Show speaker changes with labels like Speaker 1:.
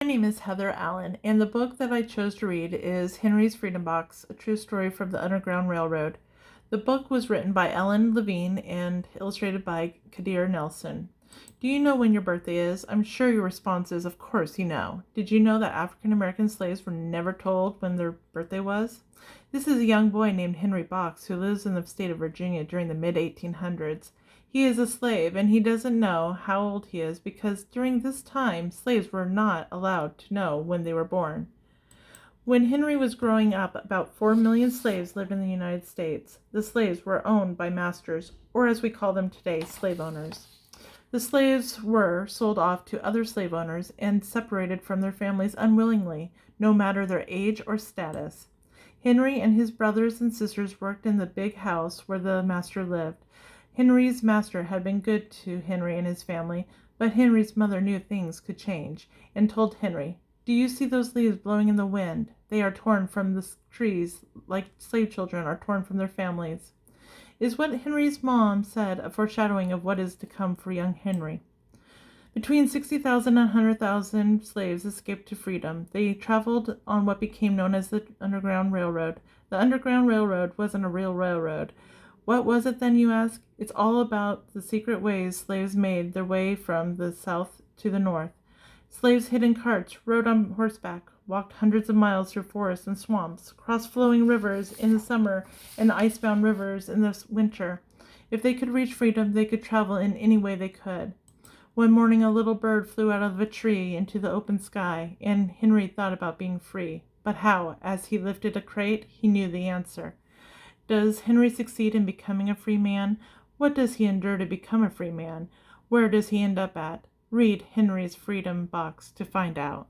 Speaker 1: My name is Heather Allen, and the book that I chose to read is Henry's Freedom Box, A True Story from the Underground Railroad. The book was written by Ellen Levine and illustrated by Kadir Nelson. Do you know when your birthday is? I'm sure your response is, of course you know. Did you know that African American slaves were never told when their birthday was? This is a young boy named Henry Box who lives in the state of Virginia during the mid-1800s. He is a slave, and he doesn't know how old he is because during this time slaves were not allowed to know when they were born. When Henry was growing up, about 4 million slaves lived in the United States. The slaves were owned by masters, or as we call them today, slave owners. The slaves were sold off to other slave owners and separated from their families unwillingly, no matter their age or status. Henry and his brothers and sisters worked in the big house where the master lived. Henry's master had been good to Henry and his family, but Henry's mother knew things could change and told Henry, "Do you see those leaves blowing in the wind? They are torn from the trees like slave children are torn from their families." Is what Henry's mom said a foreshadowing of what is to come for young Henry? Between 60,000 and 100,000 slaves escaped to freedom. They traveled on what became known as the Underground Railroad. The Underground Railroad wasn't a real railroad. What was it then, you ask? It's all about the secret ways slaves made their way from the south to the north. Slaves hid in carts, rode on horseback, walked hundreds of miles through forests and swamps, crossed flowing rivers in the summer and icebound rivers in the winter. If they could reach freedom, they could travel in any way they could. One morning a little bird flew out of a tree into the open sky, and Henry thought about being free. But how? As he lifted a crate, he knew the answer. Does Henry succeed in becoming a free man? What does he endure to become a free man? Where does he end up at? Read Henry's Freedom Box to find out.